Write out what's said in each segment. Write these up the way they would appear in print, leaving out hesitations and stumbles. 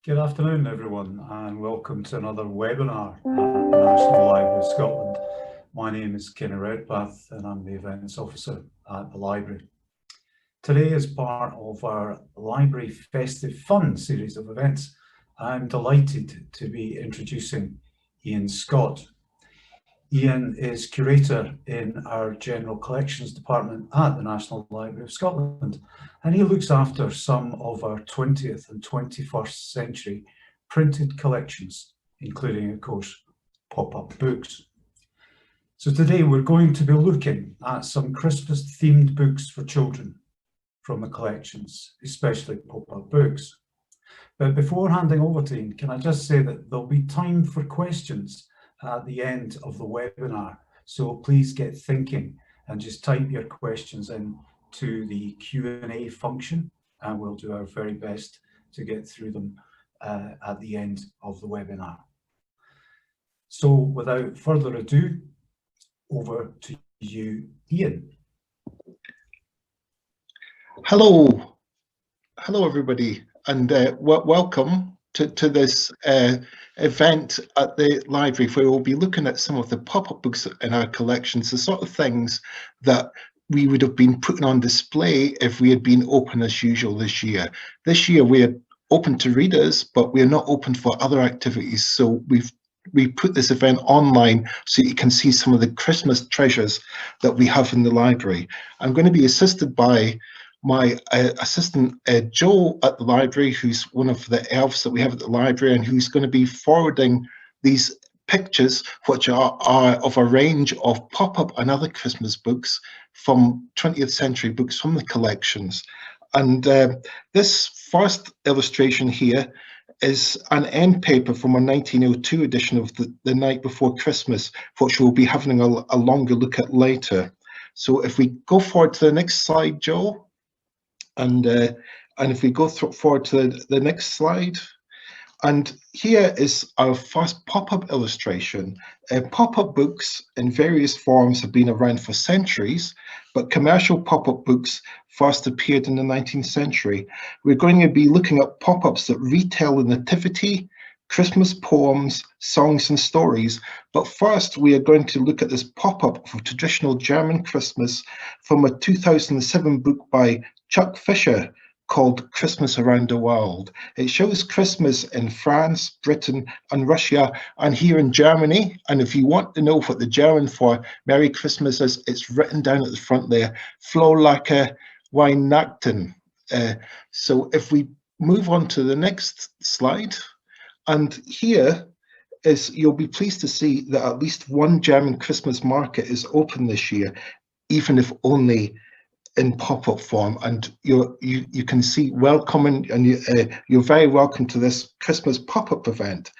Good afternoon, everyone, and welcome to another webinar at the National Library of Scotland. My name is Kenny Redpath, and I'm the Events Officer at the Library. Today, as part of our Library Festive Fun series of events, I'm delighted to be introducing Ian Scott. Ian is Curator in our General Collections Department at the National Library of Scotland, and he looks after some of our 20th and 21st century printed collections, including, of course, pop-up books. So today we're going to be looking at some Christmas-themed books for children from the collections, especially pop-up books. But before handing over to Ian, can I just say that there'll be time for questions at the end of the webinar. So please get thinking and just type your questions in to the Q&A function, and we'll do our very best to get through them at the end of the webinar. So without further ado, over to you, Ian. Hello everybody, and welcome to this event at the library, where we'll be looking at some of the pop-up books in our collections, the sort of things that we would have been putting on display if we had been open as usual this year. This year we are open to readers, but we are not open for other activities, so we put this event online so you can see some of the Christmas treasures that we have in the library. I'm going to be assisted by my assistant Joe at the library, who's one of the elves that we have at the library, and who's going to be forwarding these pictures, which are of a range of pop-up and other Christmas books from 20th century books from the collections. And this first illustration here is an end paper from a 1902 edition of the Night Before Christmas, which we'll be having a longer look at later. So if we go forward to the next slide, Joe. And if we go forward to the next slide, and here is our first pop-up illustration. Pop-up books in various forms have been around for centuries, but commercial pop-up books first appeared in the 19th century. We're going to be looking at pop-ups that retell the nativity, Christmas poems, songs and stories. But first, we are going to look at this pop-up of traditional German Christmas from a 2007 book by Chuck Fisher called Christmas Around the World. It shows Christmas in France, Britain and Russia, and here in Germany. And if you want to know what the German for Merry Christmas is, it's written down at the front there, Frohe Weihnachten. So if we move on to the next slide, and here is, you'll be pleased to see that at least one German Christmas market is open this year, even if only in pop-up form, and you can see welcome, and you're very welcome to this Christmas pop-up event.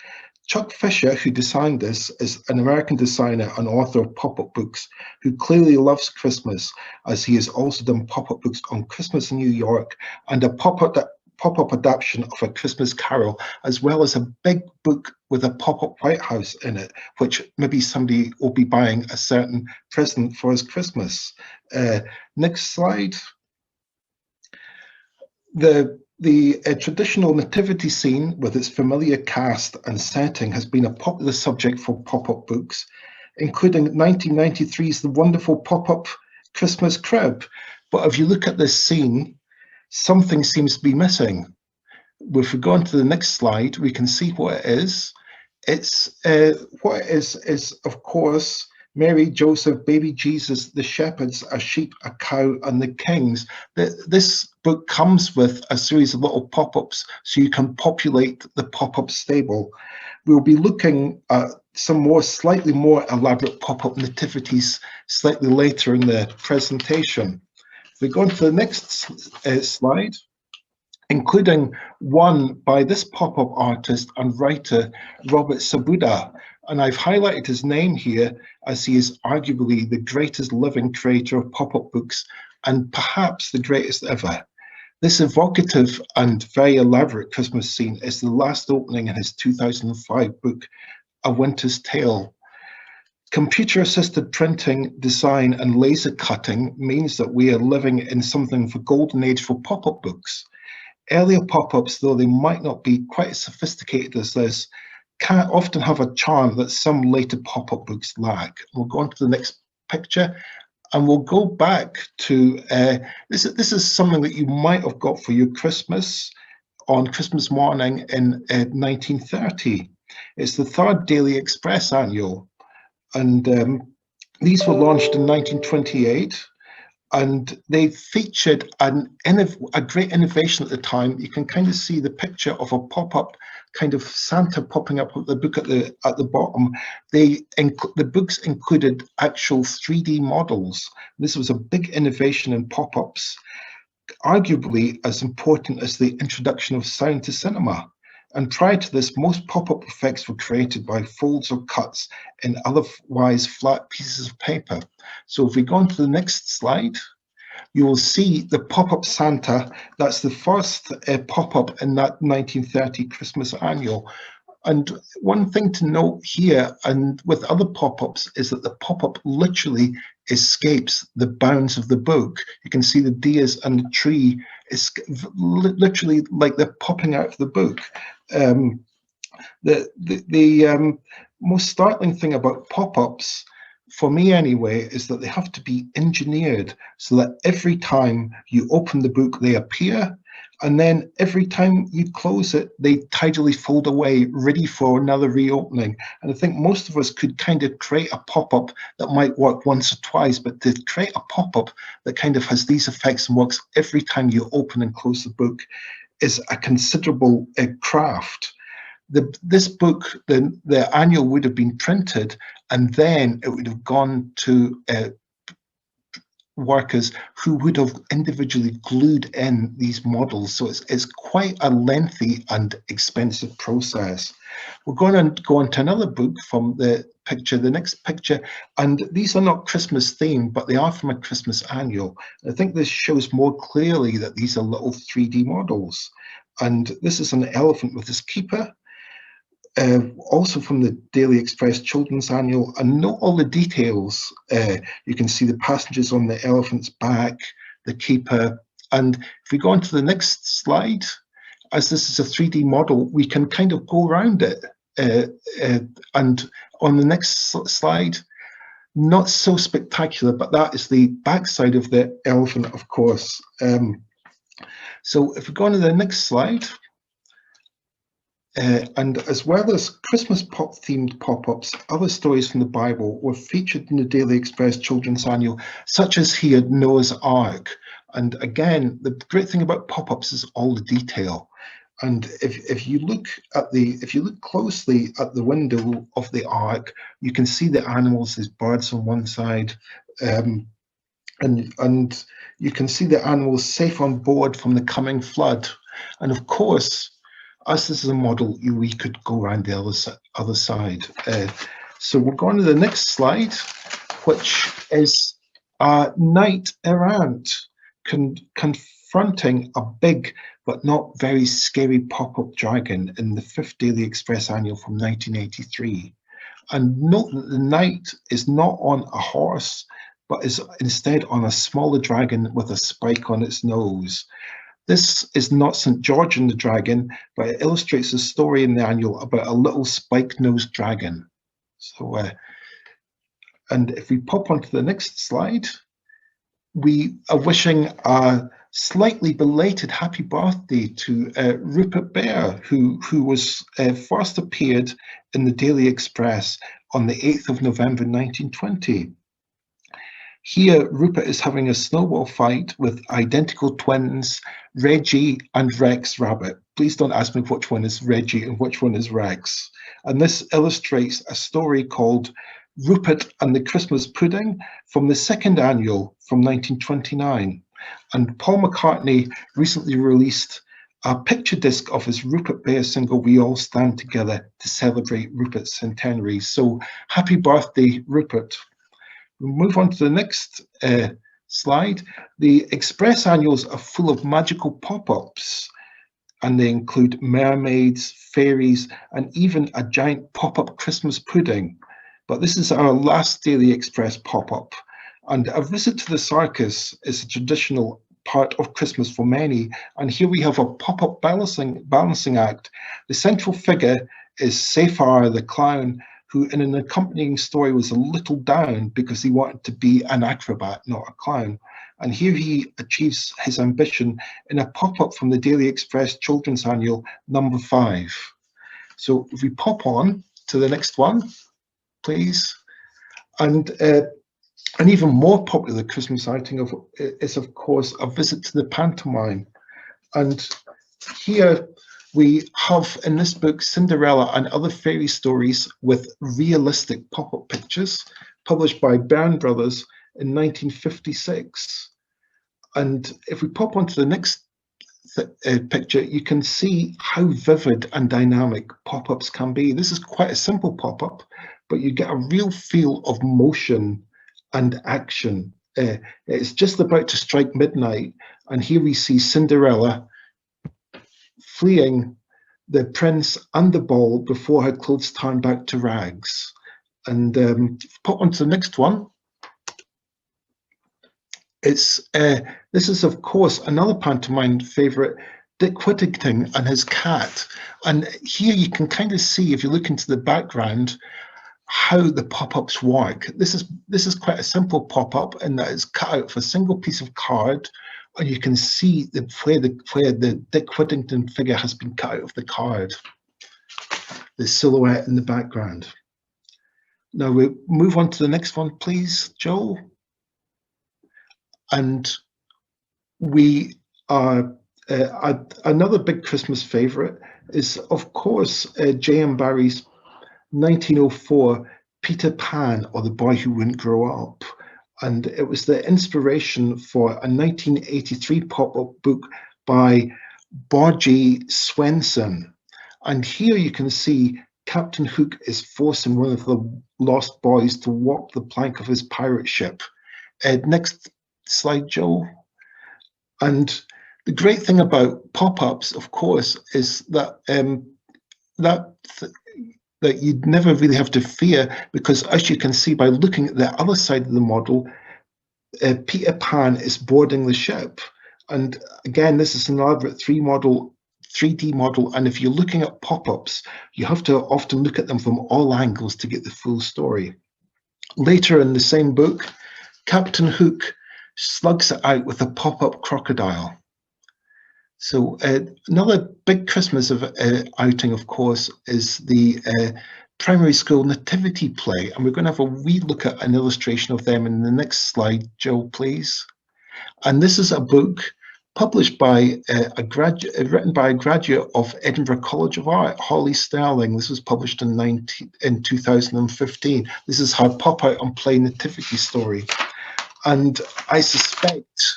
Chuck Fisher, who designed this, is an American designer and author of pop-up books who clearly loves Christmas, as he has also done pop-up books on Christmas in New York and a pop-up adaptation of A Christmas Carol, as well as a big book with a pop-up White House in it, which maybe somebody will be buying a certain present for his Christmas. Next slide. The traditional nativity scene with its familiar cast and setting has been a popular subject for pop-up books, including 1993's The Wonderful Pop-Up Christmas Crib. But if you look at this scene, something seems to be missing. If we go on to the next slide, we can see what it is. It's what it is of course Mary, Joseph, baby Jesus, the shepherds, a sheep, a cow, and the kings. This book comes with a series of little pop-ups, so you can populate the pop-up stable. We'll be looking at some slightly more elaborate pop-up nativities slightly later in the presentation. If we go on to the next slide, including one by this pop-up artist and writer, Robert Sabuda. And I've highlighted his name here as he is arguably the greatest living creator of pop-up books and perhaps the greatest ever. This evocative and very elaborate Christmas scene is the last opening in his 2005 book, A Winter's Tale. Computer-assisted printing, design and laser cutting means that we are living in something of a golden age for pop-up books. earlier pop-ups, though they might not be quite as sophisticated as this, can often have a charm that some later pop-up books lack. We'll go on to the next picture, and we'll go back to this is something that you might have got for your Christmas on Christmas morning in 1930. It's the third Daily Express annual, and these were launched in 1928. And they featured a great innovation at the time. You can kind of see the picture of a pop-up kind of Santa popping up with the book at the bottom. The books included actual 3D models. This was a big innovation in pop-ups, arguably as important as the introduction of sound to cinema. And prior to this, most pop-up effects were created by folds or cuts in otherwise flat pieces of paper. So if we go on to the next slide, you will see the pop-up Santa. That's the first pop-up in that 1930 Christmas annual. And one thing to note here, and with other pop-ups, is that the pop-up literally escapes the bounds of the book. You can see the deers and the tree is literally like they're popping out of the book. The most startling thing about pop-ups, for me anyway, is that they have to be engineered so that every time you open the book, they appear, and then every time you close it, they tidily fold away, ready for another reopening. And I think most of us could kind of create a pop-up that might work once or twice, but to create a pop-up that kind of has these effects and works every time you open and close the book is a considerable craft. This book, the annual would have been printed, and then it would have gone to workers who would have individually glued in these models. So it's quite a lengthy and expensive process. We're going to go on to another book from the next picture, and these are not Christmas themed, but they are from a Christmas annual. I think this shows more clearly that these are little 3D models. And this is an elephant with his keeper. Also from the Daily Express Children's Annual, and note all the details. You can see the passengers on the elephant's back, the keeper, and if we go on to the next slide, as this is a 3D model, we can kind of go around it. And on the next slide, not so spectacular, but that is the backside of the elephant, of course. So if we go on to the next slide, and as well as Christmas themed pop-ups, other stories from the Bible were featured in the Daily Express Children's Annual, such as here Noah's Ark. And again, the great thing about pop-ups is all the detail. And if you look closely at the window of the ark, you can see the animals. There's birds on one side, and you can see the animals safe on board from the coming flood. And of course, as this is a model, we could go around the other side. So we're going to the next slide, which is a knight errant confronting a big but not very scary pop-up dragon in the 5th Daily Express Annual from 1983. And note that the knight is not on a horse, but is instead on a smaller dragon with a spike on its nose. This is not St. George and the Dragon, but it illustrates a story in the annual about a little spike-nosed dragon. So, and if we pop onto the next slide, we are wishing a slightly belated happy birthday to Rupert Bear, who was first appeared in the Daily Express on the 8th of November 1920. Here, Rupert is having a snowball fight with identical twins, Reggie and Rex Rabbit. Please don't ask me which one is Reggie and which one is Rex. And this illustrates a story called Rupert and the Christmas Pudding from the 2nd annual from 1929. And Paul McCartney recently released a picture disc of his Rupert Bear single, We All Stand Together, to celebrate Rupert's centenary. So happy birthday, Rupert. We'll move on to the next slide. The Express annuals are full of magical pop-ups, and they include mermaids, fairies, and even a giant pop-up Christmas pudding. But this is our last Daily Express pop-up, and a visit to the circus is a traditional part of Christmas for many. And here we have a pop-up balancing act. The central figure is Safar the clown, who in an accompanying story was a little down because he wanted to be an acrobat, not a clown. And here he achieves his ambition in a pop-up from the Daily Express Children's Annual number 5. So if we pop on to the next one, please. And an even more popular Christmas outing is, of course, A Visit to the Pantomime. And here we have in this book Cinderella and Other Fairy Stories with realistic pop-up pictures, published by Byrne Brothers in 1956. And if we pop onto the next picture, you can see how vivid and dynamic pop-ups can be. This is quite a simple pop-up, but you get a real feel of motion and action. It's just about to strike midnight, and here we see Cinderella fleeing the prince and the ball before her clothes turn back to rags. And pop on to the next one. This is, of course, another pantomime favourite, Dick Whittington and his cat. And here you can kind of see, if you look into the background, how the pop-ups work. This is quite a simple pop-up in that it's cut out of a single piece of card, and you can see where the Dick Whittington figure has been cut out of the card, the silhouette in the background. Now we move on to the next one, please, Joe. And we are another big Christmas favourite is, of course, J.M. Barrie's 1904 Peter Pan, or The Boy Who Wouldn't Grow Up. And it was the inspiration for a 1983 pop-up book by Borgie Swenson. And here you can see Captain Hook is forcing one of the lost boys to walk the plank of his pirate ship. Next slide, Joe. And the great thing about pop-ups, of course, is that that you'd never really have to fear, because as you can see by looking at the other side of the model, Peter Pan is boarding the ship. And again, this is an elaborate 3D model, and if you're looking at pop-ups, you have to often look at them from all angles to get the full story. Later in the same book, Captain Hook slugs it out with a pop-up crocodile. So another big Christmas outing, of course, is the primary school nativity play, and we're going to have a wee look at an illustration of them in the next slide, Joe, please. And this is a book published by written by a graduate of Edinburgh College of Art, Holly Sterling. This was published in 2015. This is her pop out and play nativity story, and I suspect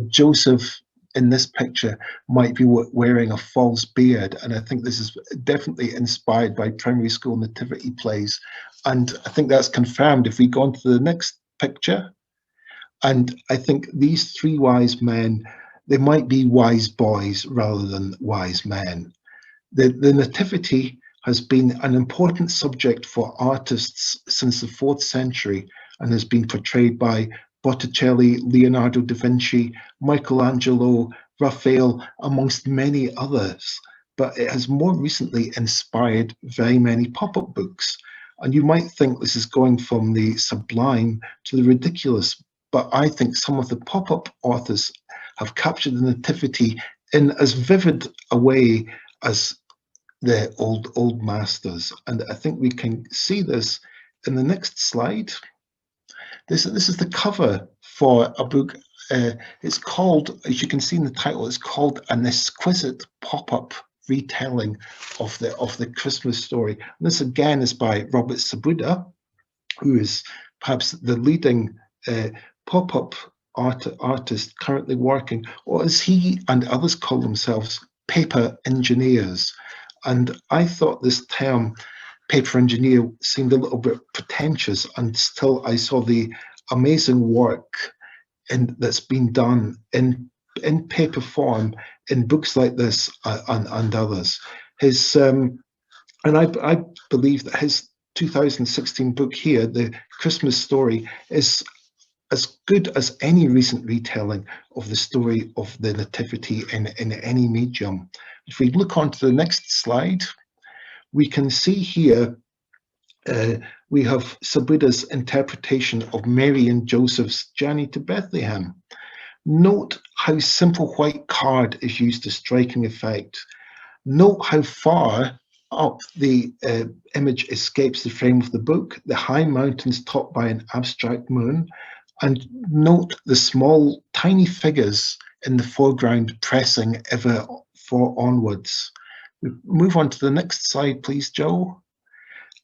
Joseph in this picture might be wearing a false beard, and I think this is definitely inspired by primary school nativity plays, and I think that's confirmed if we go on to the next picture. And I think these three wise men, they might be wise boys rather than wise men. The nativity has been an important subject for artists since the 4th century and has been portrayed by Botticelli, Leonardo da Vinci, Michelangelo, Raphael, amongst many others. But it has more recently inspired very many pop-up books. And you might think this is going from the sublime to the ridiculous, but I think some of the pop-up authors have captured the nativity in as vivid a way as the old masters. And I think we can see this in the next slide. This is the cover for a book. It's called, as you can see in the title, it's called An Exquisite Pop-Up Retelling of the Christmas Story. And this again is by Robert Sabuda, who is perhaps the leading pop-up artist currently working, or as he and others call themselves, paper engineers. And I thought this term paper engineer seemed a little bit pretentious until I saw the amazing work that's been done in paper form in books like this and others. His and I believe that his 2016 book here, The Christmas Story, is as good as any recent retelling of the story of the Nativity in any medium. If we look on to the next slide, we can see here we have Sabuda's interpretation of Mary and Joseph's journey to Bethlehem. Note how simple white card is used to striking effect. Note how far up the image escapes the frame of the book, the high mountains topped by an abstract moon, and note the small, tiny figures in the foreground pressing ever onwards. We move on to the next slide, please, Joe.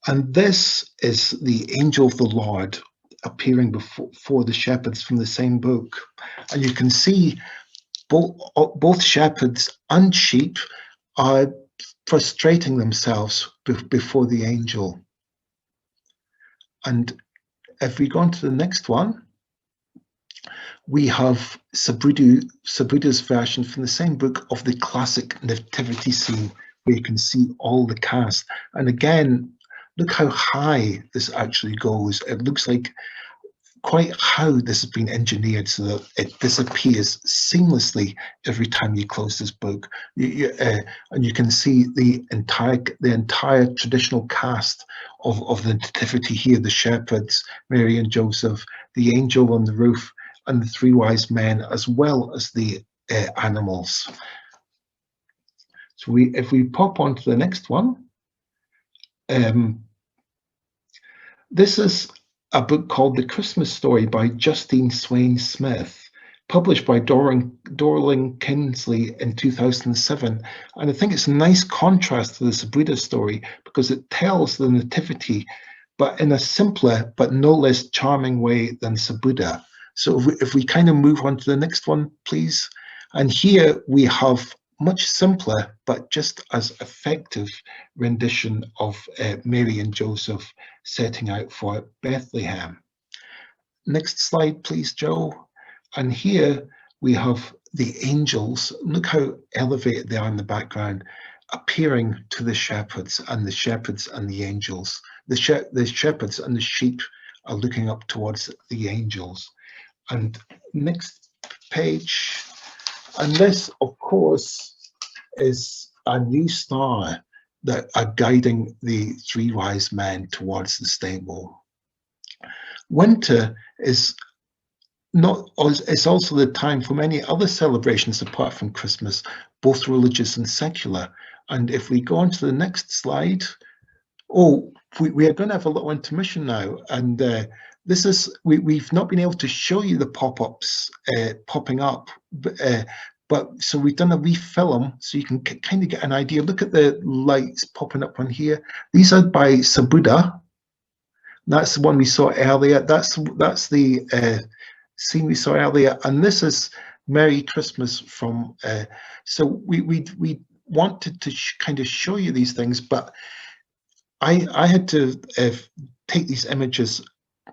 And this is the angel of the Lord appearing before the shepherds from the same book. And you can see both shepherds and sheep are prostrating themselves before the angel. And if we go on to the next one, we have Sabuda's version from the same book of the classic nativity scene, where you can see all the cast. And again, look how high this actually goes. It looks like quite how this has been engineered so that it disappears seamlessly every time you close this book. And you can see the entire traditional cast of the nativity here: the shepherds, Mary and Joseph, the angel on the roof, and the three wise men, as well as the animals. So if we pop on to the next one, this is a book called The Christmas Story by Justine Swain Smith, published by Dorling Kinsley in 2007. And I think it's a nice contrast to the Sabuda story because it tells the nativity, but in a simpler but no less charming way than Sabuda. So if we kind of move on to the next one, please. And here we have much simpler, but just as effective rendition of Mary and Joseph setting out for Bethlehem. Next slide, please, Joe. And here we have the angels. Look how elevated they are in the background, appearing to the shepherds and the angels. The shepherds and the sheep are looking up towards the angels. And next page. And this, of course, is a new star that are guiding the three wise men towards the stable. Winter is it's also the time for many other celebrations apart from Christmas, both religious and secular. And if we go on to the next slide, we are going to have a little intermission now. And this is, we've not been able to show you the pop-ups popping up, but so we've done a refilm so you can kind of get an idea. Look at the lights popping up on here. These are by Sabuda. That's the one we saw earlier. That's the scene we saw earlier. And this is Merry Christmas from, so we wanted to kind of show you these things, but I had to take these images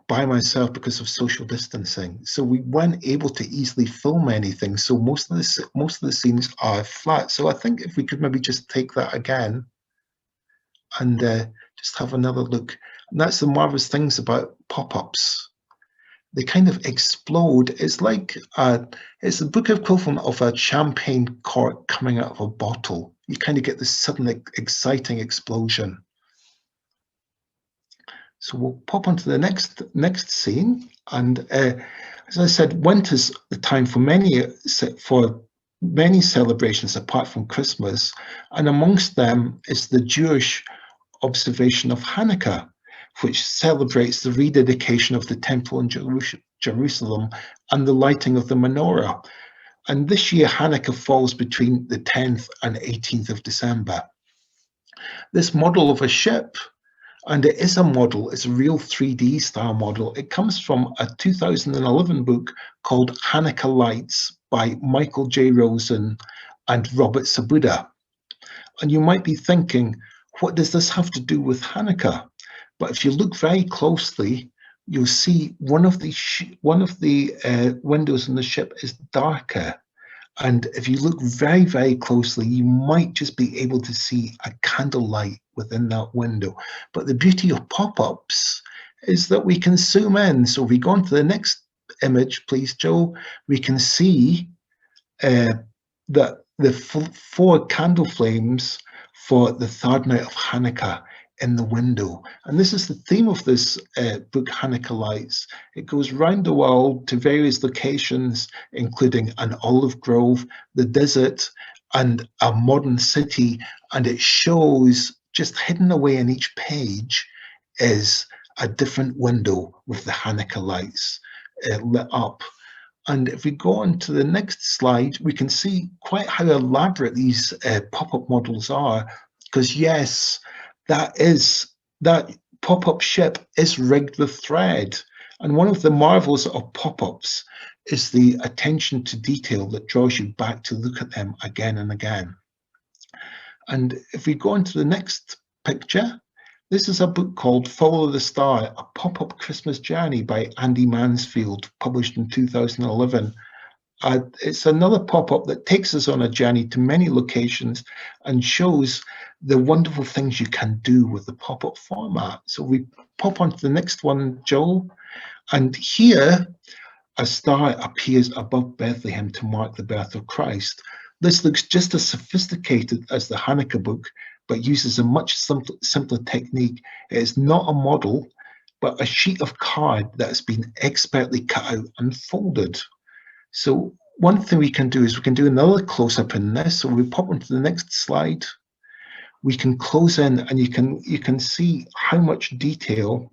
by myself because of social distancing, so we weren't able to easily film anything. So most of the scenes are flat. So I think if we could maybe just take that again and just have another look. And that's the marvelous things about pop-ups. They kind of explode. It's like it's the book equivalent of a champagne cork coming out of a bottle. You kind of get this sudden exciting explosion. So we'll pop onto the next scene, and as I said, winter's the time for many celebrations apart from Christmas, and amongst them is the Jewish observation of Hanukkah, which celebrates the rededication of the temple in Jerusalem and the lighting of the menorah. And this year Hanukkah falls between the 10th and 18th of December. This model of a ship, and it is a model, it's a real 3D style model. It comes from a 2011 book called Hanukkah Lights by Michael J. Rosen and Robert Sabuda. And you might be thinking, what does this have to do with Hanukkah? But if you look very closely, you'll see one of the windows in the ship is darker. And if you look very, very closely, you might just be able to see a candlelight within that window. But the beauty of pop-ups is that we can zoom in. So if we go on to the next image, please, Joe, we can see that the four candle flames for the third night of Hanukkah in the window. And this is the theme of this book, Hanukkah Lights. It goes round the world to various locations, including an olive grove, the desert, and a modern city. And it shows, just hidden away in each page, is a different window with the Hanukkah lights lit up. And if we go on to the next slide, we can see quite how elaborate these pop-up models are. Because yes, that pop-up ship is rigged with thread. And one of the marvels of pop-ups is the attention to detail that draws you back to look at them again and again. And if we go on to the next picture, this is a book called Follow the Star, a pop-up Christmas journey by Andy Mansfield, published in 2011. It's another pop-up that takes us on a journey to many locations and shows the wonderful things you can do with the pop-up format. So we pop onto the next one, Joel, and here a star appears above Bethlehem to mark the birth of Christ. This looks just as sophisticated as the Hanukkah book, but uses a much simpler technique. It is not a model, but a sheet of card that has been expertly cut out and folded. So one thing we can do is we can do another close-up in this. So we pop onto the next slide. We can close in, and you can see how much detail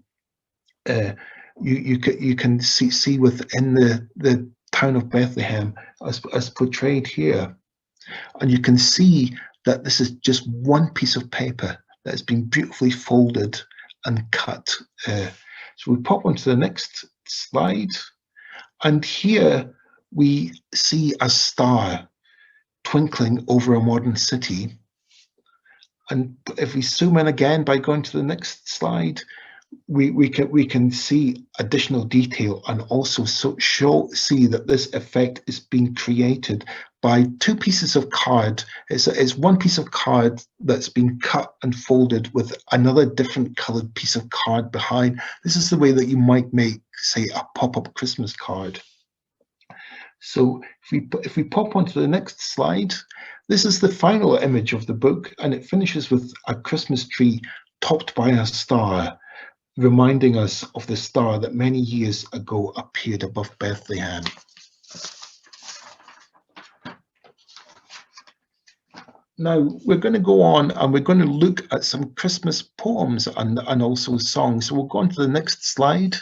you can see within the town of Bethlehem as portrayed here. And you can see that this is just one piece of paper that has been beautifully folded and cut. So we pop onto the next slide, and here we see a star twinkling over a modern city. And if we zoom in again by going to the next slide, we can see additional detail, and also see that this effect is being created by two pieces of card. It's one piece of card that's been cut and folded with another different colored piece of card behind. This is the way that you might make, say, a pop-up Christmas card. So if we pop onto the next slide, this is the final image of the book, and it finishes with a Christmas tree topped by a star, reminding us of the star that many years ago appeared above Bethlehem. Now we're going to go on and we're going to look at some Christmas poems and also songs. So we'll go on to the next slide.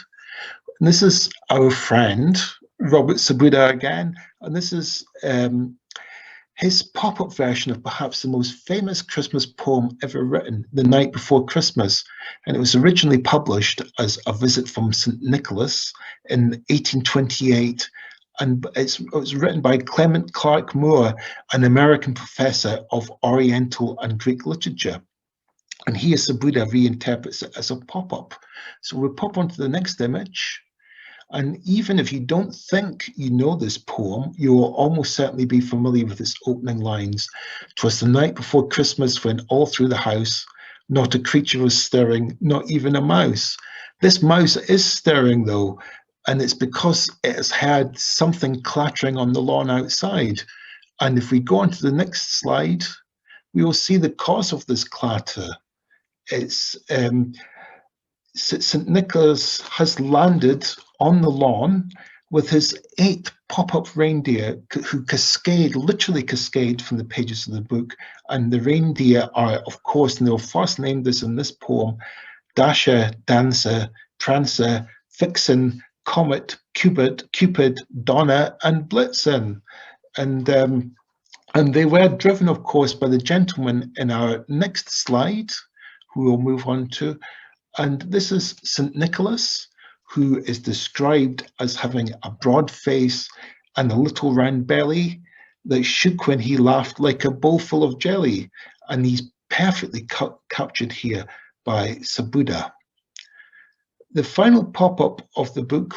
And this is our friend, Robert Sabuda again, and this is his pop-up version of perhaps the most famous Christmas poem ever written, The Night Before Christmas. And it was originally published as A Visit from St. Nicholas in 1828. And it was written by Clement Clark Moore, an American professor of Oriental and Greek literature. And here Sabuda reinterprets it as a pop-up. So we'll pop onto the next image. And even if you don't think you know this poem, you will almost certainly be familiar with its opening lines. "'Twas the night before Christmas when all through the house, not a creature was stirring, not even a mouse." This mouse is stirring though, and it's because it has heard something clattering on the lawn outside. And if we go on to the next slide, we will see the cause of this clatter. It's St. Nicholas has landed on the lawn with his 8 pop-up reindeer who literally cascade from the pages of the book. And the reindeer are, of course, and they were first named this in this poem, Dasher, Dancer, Prancer, Vixen, Comet, Cupid, Donner, and Blitzen. And they were driven, of course, by the gentleman in our next slide, who we'll move on to. And this is St. Nicholas, who is described as having a broad face and a little round belly that shook when he laughed like a bowl full of jelly. And he's perfectly captured here by Sabuda. The final pop-up of the book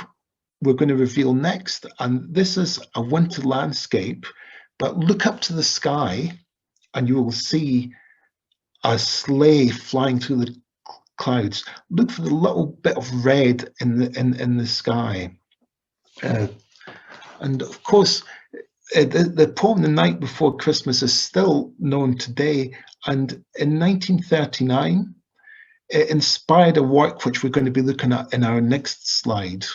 we're going to reveal next, and this is a winter landscape, but look up to the sky and you will see a sleigh flying through the clouds. Look for the little bit of red in the sky. And of course, the poem The Night Before Christmas is still known today. And in 1939, it inspired a work which we're going to be looking at in our next slide.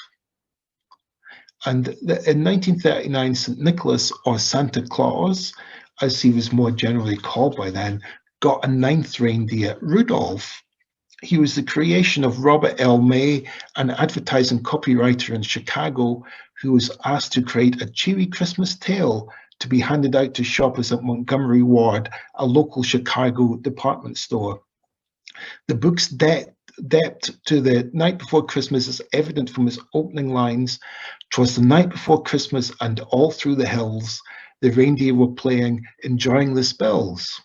And in 1939, St. Nicholas, or Santa Claus, as he was more generally called by then, got a ninth reindeer, Rudolph. He was the creation of Robert L. May, an advertising copywriter in Chicago, who was asked to create a cheery Christmas tale to be handed out to shoppers at Montgomery Ward, a local Chicago department store. The book's depth to The Night Before Christmas is evident from its opening lines. "'Twas the night before Christmas, and all through the hills, the reindeer were playing, enjoying the spells."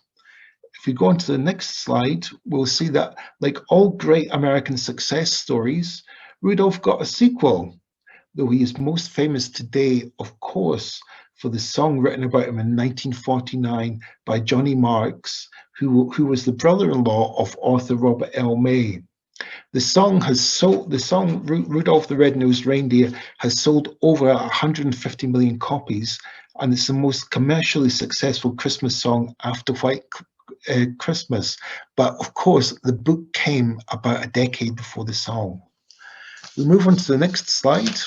If we go on to the next slide, we'll see that, like all great American success stories, Rudolph got a sequel, though he is most famous today, of course, for the song written about him in 1949 by Johnny Marks, who was the brother-in-law of author Robert L. May. The song Rudolph the Red-Nosed Reindeer has sold over 150 million copies, and it's the most commercially successful Christmas song after White Christmas. But of course, the book came about a decade before the song. We move on to the next slide.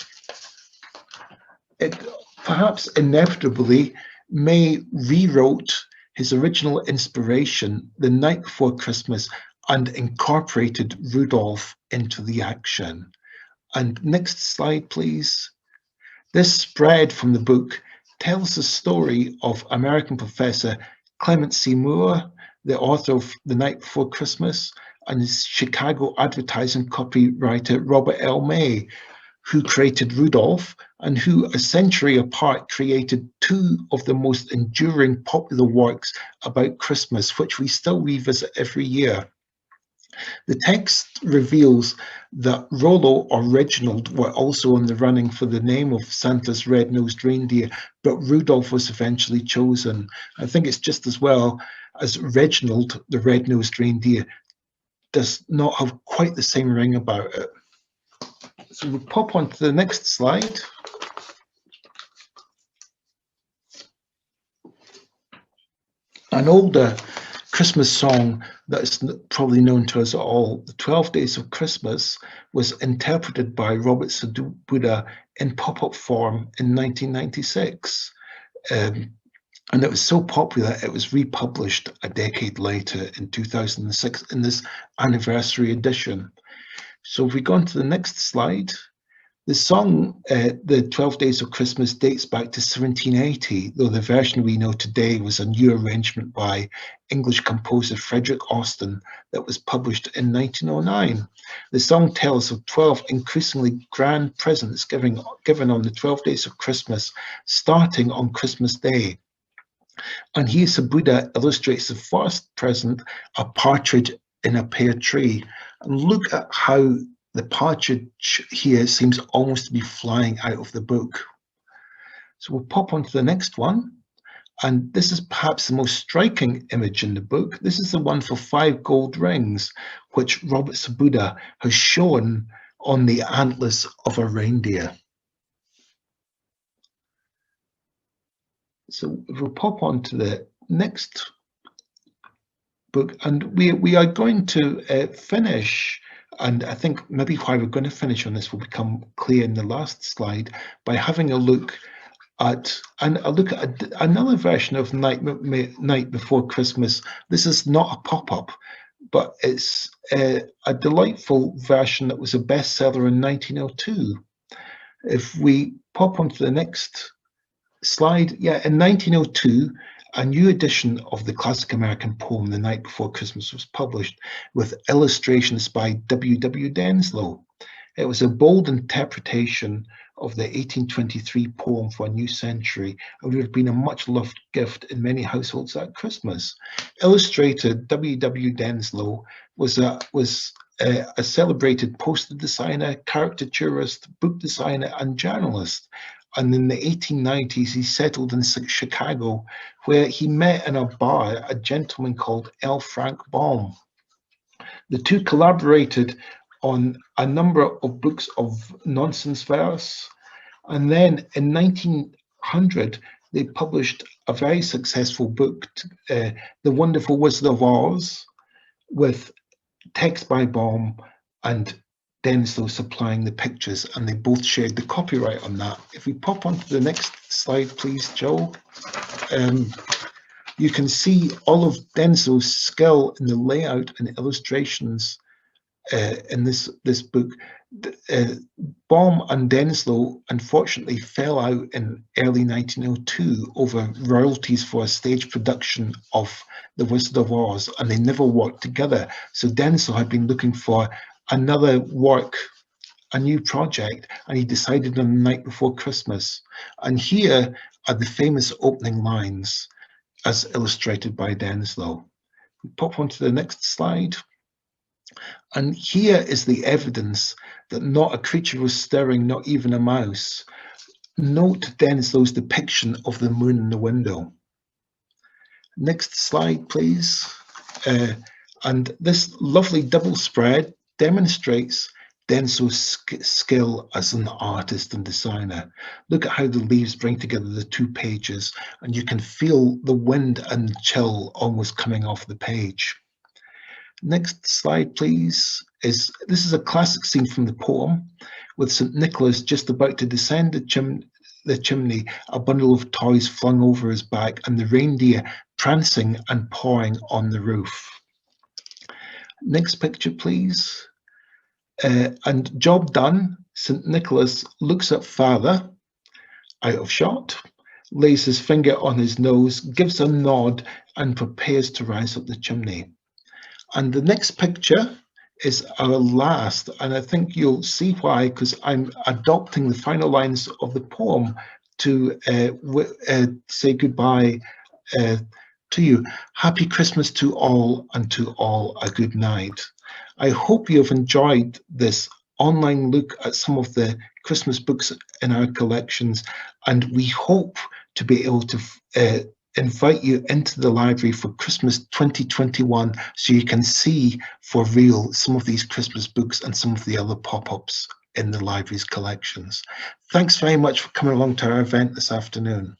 It perhaps inevitably May rewrote his original inspiration, The Night Before Christmas, and incorporated Rudolph into the action. And next slide, please. This spread from the book tells the story of American professor Clement C. Moore, the author of The Night Before Christmas, and his Chicago advertising copywriter Robert L. May, who created Rudolph and who, a century apart, created two of the most enduring popular works about Christmas, which we still revisit every year. The text reveals that Rollo or Reginald were also in the running for the name of Santa's red-nosed reindeer, but Rudolph was eventually chosen. I think it's just as well as Reginald, the red-nosed reindeer, does not have quite the same ring about it. So we'll pop on to the next slide. An older Christmas song that is probably known to us all, The 12 Days of Christmas, was interpreted by Robert Sobudda in pop-up form in 1996. And it was so popular, it was republished a decade later in 2006 in this anniversary edition. So if we go on to the next slide, the song, The 12 Days of Christmas, dates back to 1780, though the version we know today was a new arrangement by English composer Frederick Austin that was published in 1909. The song tells of 12 increasingly grand presents given on the 12 days of Christmas, starting on Christmas Day. And here Sobudda illustrates the first present, a partridge in a pear tree. And look at how the partridge here seems almost to be flying out of the book. So we'll pop on to the next one. And this is perhaps the most striking image in the book. This is the one for 5 gold rings, which Robert Sobudda has shown on the antlers of a reindeer. So we'll pop on to the next book, and we are going to finish, and I think maybe why we're going to finish on this will become clear in the last slide, by having a look at another version of Night Before Christmas. This is not a pop-up, but it's a delightful version that was a bestseller in 1902. If we pop onto the next slide, yeah, in 1902, a new edition of the classic American poem The Night Before Christmas was published with illustrations by W.W. Denslow. It was a bold interpretation of the 1823 poem For a New Century, and would have been a much-loved gift in many households at Christmas. Illustrator W.W. Denslow was a celebrated poster designer, caricaturist, book designer, and journalist. And in the 1890s, he settled in Chicago, where he met in a bar a gentleman called L. Frank Baum. The two collaborated on a number of books of nonsense verse, And then in 1900, they published a very successful book, The Wonderful Wizard of Oz, with text by Baum and Denslow supplying the pictures, and they both shared the copyright on that. If we pop onto the next slide, please, Joe. You can see all of Denslow's skill in the layout and illustrations in this book. Baum and Denslow unfortunately fell out in early 1902 over royalties for a stage production of The Wizard of Oz, and they never worked together. So Denslow had been looking for another work, a new project, and he decided on the night before Christmas. And here are the famous opening lines as illustrated by Denslow. We pop onto the next slide. And here is the evidence that not a creature was stirring, not even a mouse. Note Denslow's depiction of the moon in the window. Next slide, please. And this lovely double spread demonstrates Denslow's skill as an artist and designer. Look at how the leaves bring together the two pages, and you can feel the wind and chill almost coming off the page. Next slide, please. This is a classic scene from the poem, with St. Nicholas just about to descend the chimney, a bundle of toys flung over his back, and the reindeer prancing and pawing on the roof. Next picture, please. And job done. St. Nicholas looks at father, out of shot, lays his finger on his nose, gives a nod, and prepares to rise up the chimney. And the next picture is our last, and I think you'll see why, because I'm adopting the final lines of the poem to say goodbye to you. Happy Christmas to all, and to all a good night. I hope you have enjoyed this online look at some of the Christmas books in our collections, and we hope to be able to invite you into the library for Christmas 2021 so you can see for real some of these Christmas books and some of the other pop-ups in the library's collections. Thanks very much for coming along to our event this afternoon.